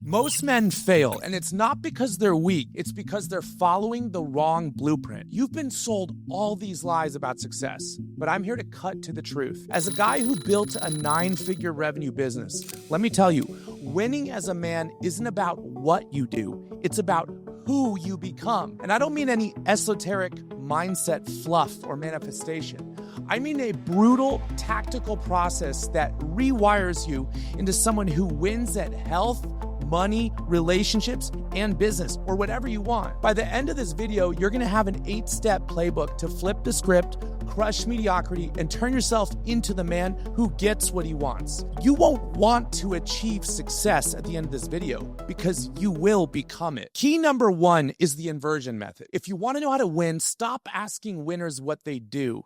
Most men fail, and it's not because they're weak, it's because they're following the wrong blueprint. You've been sold all these lies about success, but I'm here to cut to the truth. As a guy who built a 9-figure revenue business, let me tell you, winning as a man isn't about what you do, it's about who you become. And I don't mean any esoteric mindset fluff or manifestation. I mean a brutal tactical process that rewires you into someone who wins at health, money, relationships, and business, or whatever you want. By the end of this video, you're gonna have an 8-step playbook to flip the script, crush mediocrity, and turn yourself into the man who gets what he wants. You won't want to achieve success at the end of this video because you will become it. Key number 1 is the inversion method. If you wanna know how to win, stop asking winners what they do.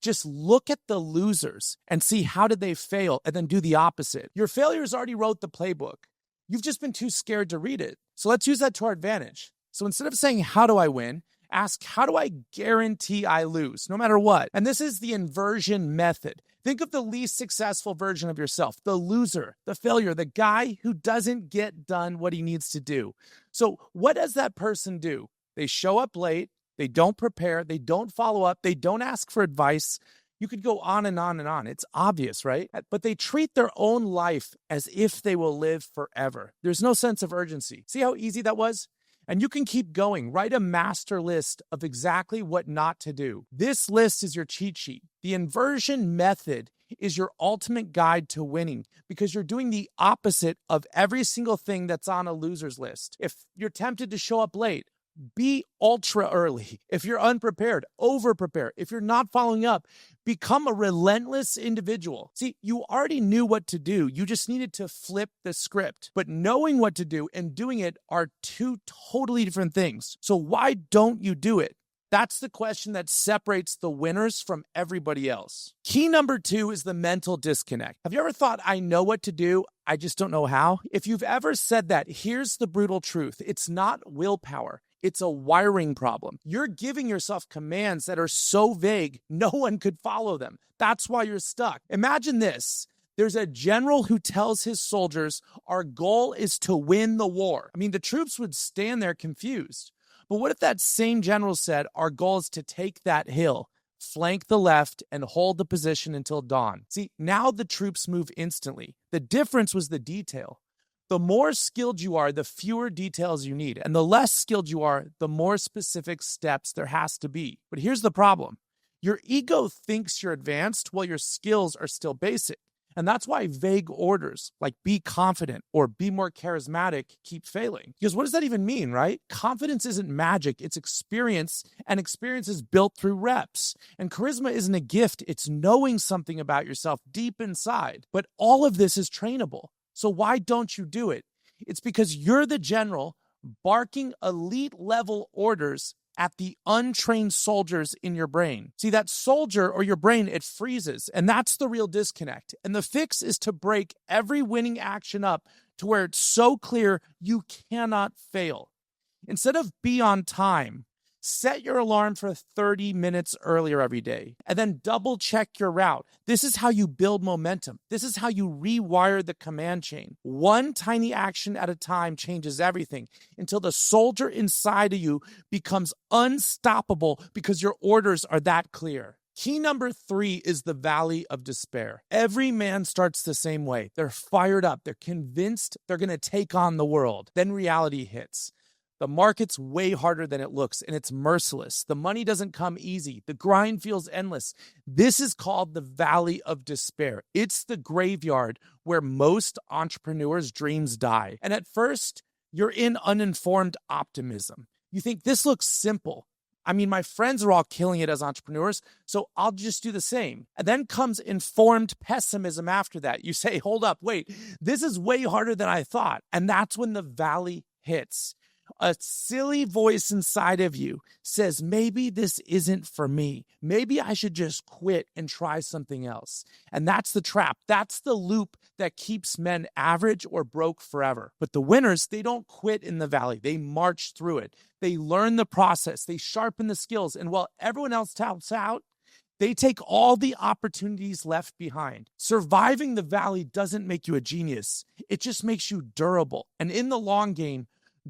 Just look at the losers and see how did they fail, and then do the opposite. Your failures already wrote the playbook. You've just been too scared to read it. So let's use that to our advantage. So instead of saying, how do I win? Ask, how do I guarantee I lose, no matter what? And this is the inversion method. Think of the least successful version of yourself, the loser, the failure, the guy who doesn't get done what he needs to do. So what does that person do? They show up late, they don't prepare, they don't follow up, they don't ask for advice. You could go on and on and on. It's obvious, right? But they treat their own life as if they will live forever. There's no sense of urgency. See how easy that was? And you can keep going. Write a master list of exactly what not to do. This list is your cheat sheet. The inversion method is your ultimate guide to winning because you're doing the opposite of every single thing that's on a loser's list. If you're tempted to show up late, be ultra early. If you're unprepared, over prepare. If you're not following up, become a relentless individual. See, you already knew what to do. You just needed to flip the script. But knowing what to do and doing it are two totally different things. So why don't you do it? That's the question that separates the winners from everybody else. Key number 2 is the mental disconnect. Have you ever thought, I know what to do, I just don't know how? If you've ever said that, here's the brutal truth. It's not willpower. It's a wiring problem. You're giving yourself commands that are so vague, no one could follow them. That's why you're stuck. Imagine this. There's a general who tells his soldiers, our goal is to win the war. I mean, the troops would stand there confused. But what if that same general said, our goal is to take that hill, flank the left, and hold the position until dawn? See, now the troops move instantly. The difference was the detail. The more skilled you are, the fewer details you need. And the less skilled you are, the more specific steps there has to be. But here's the problem. Your ego thinks you're advanced while your skills are still basic. And that's why vague orders like be confident or be more charismatic keep failing. Because what does that even mean, right? Confidence isn't magic, it's experience, and experience is built through reps. And charisma isn't a gift, it's knowing something about yourself deep inside. But all of this is trainable. So why don't you do it? It's because you're the general barking elite level orders at the untrained soldiers in your brain. See, that soldier or your brain, it freezes, and that's the real disconnect. And the fix is to break every winning action up to where it's so clear you cannot fail. Instead of be on time, set your alarm for 30 minutes earlier every day, and then double check your route. This is how you build momentum. This is how you rewire the command chain. One tiny action at a time changes everything until the soldier inside of you becomes unstoppable because your orders are that clear. Key number 3 is the valley of despair. Every man starts the same way. They're fired up. They're convinced they're going to take on the world. Then reality hits. The market's way harder than it looks, and it's merciless. The money doesn't come easy. The grind feels endless. This is called the valley of despair. It's the graveyard where most entrepreneurs' dreams die. And at first, you're in uninformed optimism. You think this looks simple. I mean, my friends are all killing it as entrepreneurs, so I'll just do the same. And then comes informed pessimism after that. You say, hold up, wait, this is way harder than I thought. And that's when the valley hits. A silly voice inside of you says, maybe this isn't for me. Maybe I should just quit and try something else. And that's the trap. That's the loop that keeps men average or broke forever. But the winners, they don't quit in the valley. They march through it. They learn the process. They sharpen the skills. And while everyone else taps out, They take all the opportunities left behind. Surviving the valley doesn't make you a genius. It just makes you durable. And in the long game,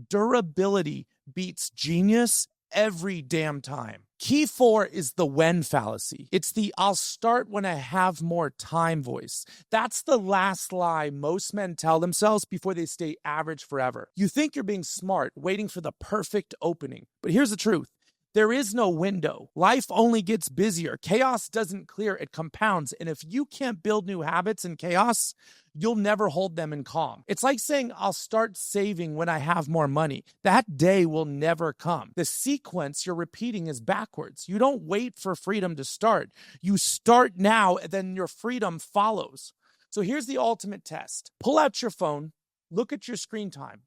durability beats genius every damn time. Key 4 is the when fallacy. It's the I'll start when I have more time voice. That's the last lie most men tell themselves before they stay average forever. You think you're being smart, waiting for the perfect opening. But here's the truth. There is no window. Life only gets busier. Chaos doesn't clear, it compounds. And if you can't build new habits in chaos, you'll never hold them in calm. It's like saying, I'll start saving when I have more money. That day will never come. The sequence you're repeating is backwards. You don't wait for freedom to start. You start now, and then your freedom follows. So here's the ultimate test. Pull out your phone, look at your screen time.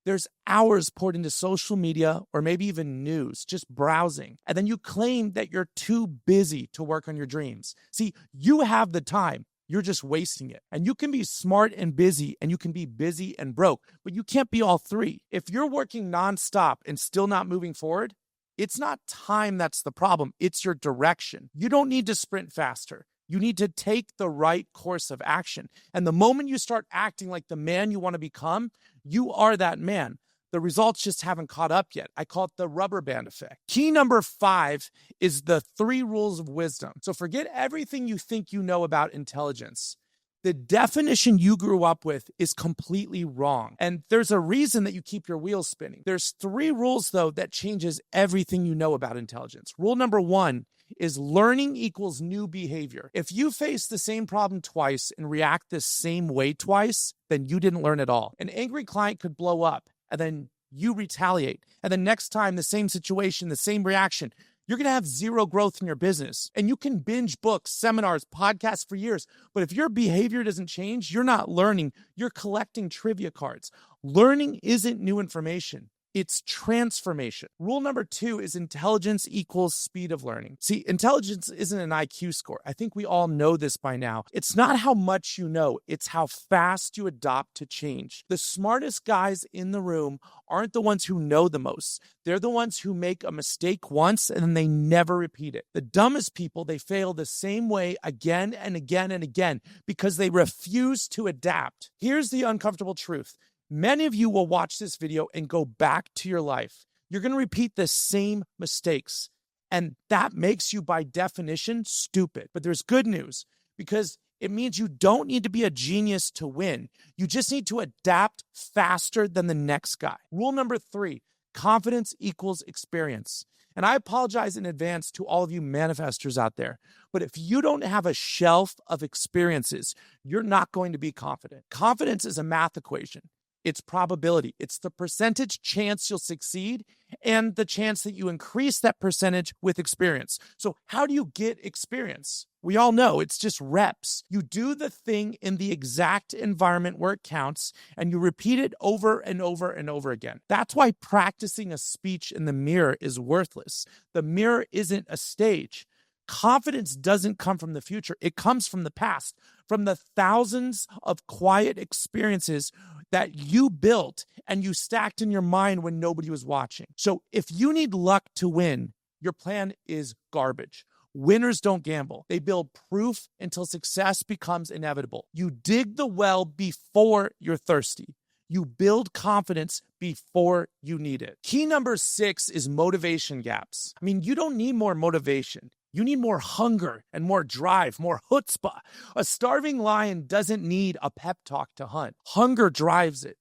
There's hours poured into social media or maybe even news, just browsing. And then you claim that you're too busy to work on your dreams. See, you have the time. You're just wasting it. And you can be smart and busy, and you can be busy and broke, but you can't be all three. If you're working nonstop and still not moving forward, it's not time that's the problem. It's your direction. You don't need to sprint faster. You need to take the right course of action. And the moment you start acting like the man you want to become, you are that man. The results just haven't caught up yet. I call it the rubber band effect. Key number 5 is the 3 rules of wisdom. So forget everything you think you know about intelligence. The definition you grew up with is completely wrong. And there's a reason that you keep your wheels spinning. There's 3 rules, though, that changes everything you know about intelligence. Rule number 1 is learning equals new behavior. If you face the same problem twice and react the same way twice, then you didn't learn at all. An angry client could blow up, and then you retaliate. And then next time, the same situation, the same reaction, you're going to have zero growth in your business. And you can binge books, seminars, podcasts for years. But if your behavior doesn't change, you're not learning. You're collecting trivia cards. Learning isn't new information. It's transformation. Rule number 2 is intelligence equals speed of learning. See, intelligence isn't an IQ score. I think we all know this by now. It's not how much you know, it's how fast you adopt to change. The smartest guys in the room aren't the ones who know the most. They're the ones who make a mistake once and then they never repeat it. The dumbest people, they fail the same way again and again and again because they refuse to adapt. Here's the uncomfortable truth. Many of you will watch this video and go back to your life. You're going to repeat the same mistakes. And that makes you, by definition, stupid. But there's good news because it means you don't need to be a genius to win. You just need to adapt faster than the next guy. Rule number 3, confidence equals experience. And I apologize in advance to all of you manifestors out there. But if you don't have a shelf of experiences, you're not going to be confident. Confidence is a math equation. It's probability. It's the percentage chance you'll succeed and the chance that you increase that percentage with experience. So how do you get experience? We all know it's just reps. You do the thing in the exact environment where it counts and you repeat it over and over and over again. That's why practicing a speech in the mirror is worthless. The mirror isn't a stage. Confidence doesn't come from the future. It comes from the past, from the thousands of quiet experiences that you built and you stacked in your mind when nobody was watching. So if you need luck to win, your plan is garbage. Winners don't gamble. They build proof until success becomes inevitable. You dig the well before you're thirsty. You build confidence before you need it. Key number 6 is motivation gaps. I mean, you don't need more motivation. You need more hunger and more drive, more chutzpah. A starving lion doesn't need a pep talk to hunt. Hunger drives it.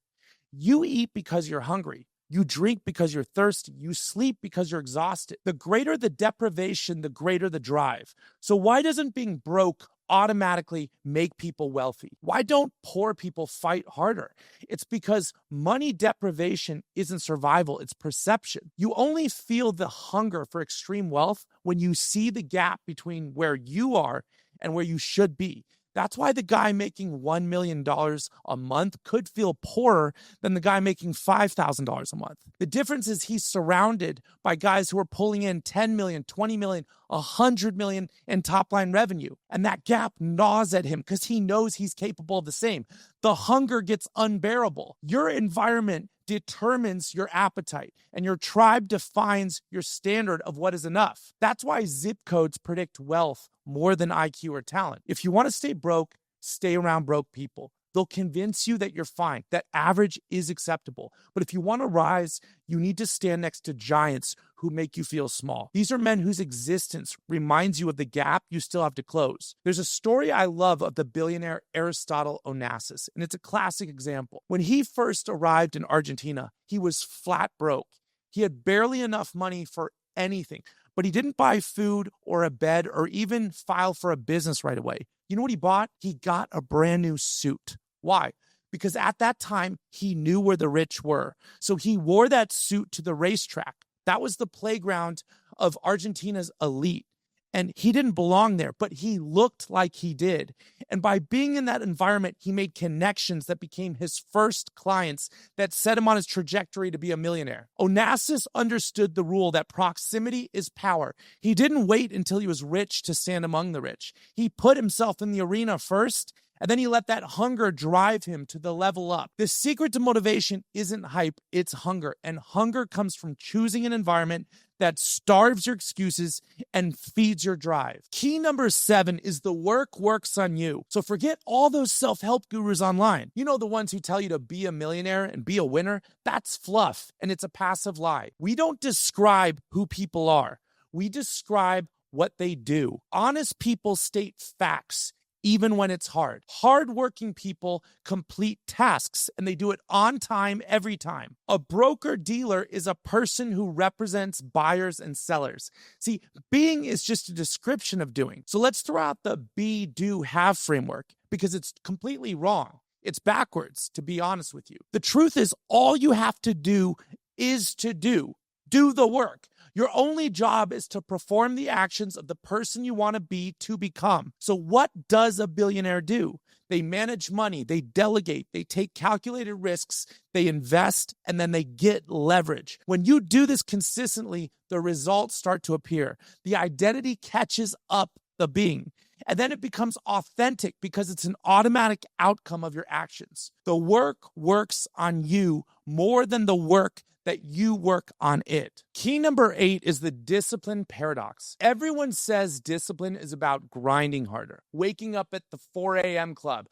You eat because you're hungry. You drink because you're thirsty. You sleep because you're exhausted. The greater the deprivation, the greater the drive. So why doesn't being broke automatically make people wealthy? Why don't poor people fight harder? It's because money deprivation isn't survival, it's perception. You only feel the hunger for extreme wealth when you see the gap between where you are and where you should be. That's why the guy making $1 million a month could feel poorer than the guy making $5,000 a month. The difference is he's surrounded by guys who are pulling in 10 million, 20 million, 100 million in top line revenue. And that gap gnaws at him because he knows he's capable of the same. The hunger gets unbearable. Your environment determines your appetite, and your tribe defines your standard of what is enough. That's why zip codes predict wealth more than IQ or talent. If you want to stay broke, stay around broke people. They'll convince you that you're fine, that average is acceptable. But if you want to rise, you need to stand next to giants who make you feel small. These are men whose existence reminds you of the gap you still have to close. There's a story I love of the billionaire Aristotle Onassis, and it's a classic example. When he first arrived in Argentina, he was flat broke. He had barely enough money for anything, but he didn't buy food or a bed or even file for a business right away. You know what he bought? He got a brand new suit. Why? Because at that time, he knew where the rich were. So he wore that suit to the racetrack. That was the playground of Argentina's elite. And he didn't belong there, but he looked like he did. And by being in that environment, he made connections that became his first clients that set him on his trajectory to be a millionaire. Onassis understood the rule that proximity is power. He didn't wait until he was rich to stand among the rich. He put himself in the arena first, and then he let that hunger drive him to the level up. The secret to motivation isn't hype, it's hunger. And hunger comes from choosing an environment that starves your excuses and feeds your drive. Key number 7 is the work works on you. So forget all those self-help gurus online. You know, the ones who tell you to be a millionaire and be a winner? That's fluff, and it's a passive lie. We don't describe who people are. We describe what they do. Honest people state facts, even when it's hard. Hardworking people complete tasks, and they do it on time every time. A broker-dealer is a person who represents buyers and sellers. See, being is just a description of doing. So let's throw out the be, do, have framework because it's completely wrong. It's backwards, to be honest with you. The truth is, all you have to do is to do. Do the work. Your only job is to perform the actions of the person you want to be to become. So what does a billionaire do? They manage money, they delegate, they take calculated risks, they invest, and then they get leverage. When you do this consistently, the results start to appear. The identity catches up the being. And then it becomes authentic because it's an automatic outcome of your actions. The work works on you more than the work that you work on it. Key number 8 is the discipline paradox. Everyone says discipline is about grinding harder, waking up at the 4 a.m. club,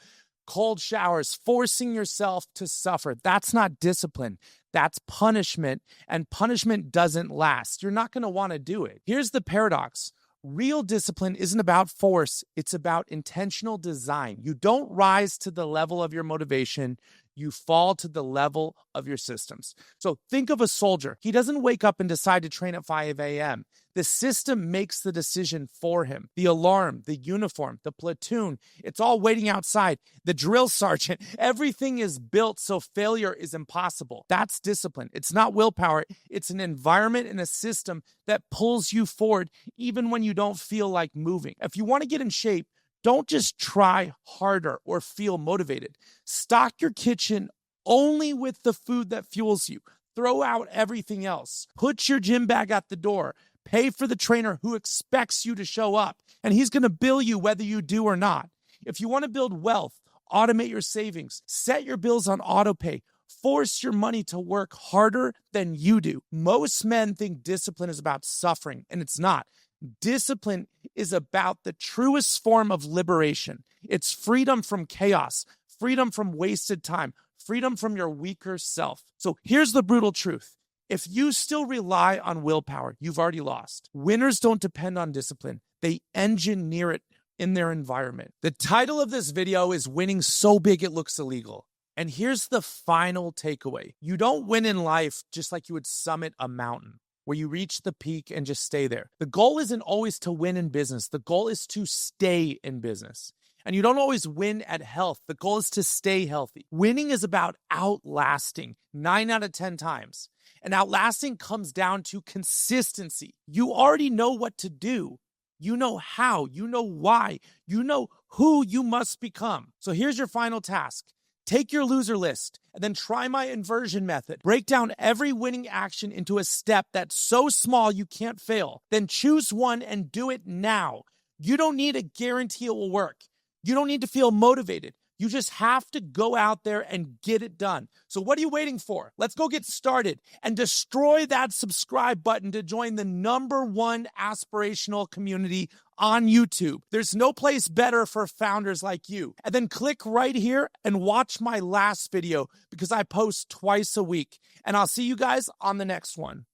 cold showers, forcing yourself to suffer. That's not discipline. That's punishment, and punishment doesn't last. You're not going to want to do it. Here's the paradox. Real discipline isn't about force. It's about intentional design. You don't rise to the level of your motivation. You fall to the level of your systems. So think of a soldier. He doesn't wake up and decide to train at 5 a.m. The system makes the decision for him. The alarm, the uniform, the platoon, it's all waiting outside. The drill sergeant, everything is built so failure is impossible. That's discipline. It's not willpower. It's an environment and a system that pulls you forward even when you don't feel like moving. If you want to get in shape, don't just try harder or feel motivated. Stock your kitchen only with the food that fuels you. Throw out everything else. Put your gym bag at the door. Pay for the trainer who expects you to show up, and he's going to bill you whether you do or not. If you want to build wealth, automate your savings, set your bills on autopay, force your money to work harder than you do. Most men think discipline is about suffering, and it's not. Discipline is about the truest form of liberation. It's freedom from chaos, freedom from wasted time, freedom from your weaker self. So here's the brutal truth. If you still rely on willpower, you've already lost. Winners don't depend on discipline. They engineer it in their environment. The title of this video is Winning So Big It Looks Illegal. And here's the final takeaway. You don't win in life just like you would summit a mountain, where you reach the peak and just stay there. The goal isn't always to win in business. The goal is to stay in business. And you don't always win at health. The goal is to stay healthy. Winning is about outlasting 9 out of 10 times. And outlasting comes down to consistency. You already know what to do. You know how. You know why. You know who you must become. So here's your final task. Take your loser list and then try my inversion method. Break down every winning action into a step that's so small you can't fail. Then choose one and do it now. You don't need a guarantee it will work. You don't need to feel motivated. You just have to go out there and get it done. So what are you waiting for? Let's go get started and destroy that subscribe button to join the #1 aspirational community on YouTube. There's no place better for founders like you. And then click right here and watch my last video because I post twice a week. And I'll see you guys on the next one.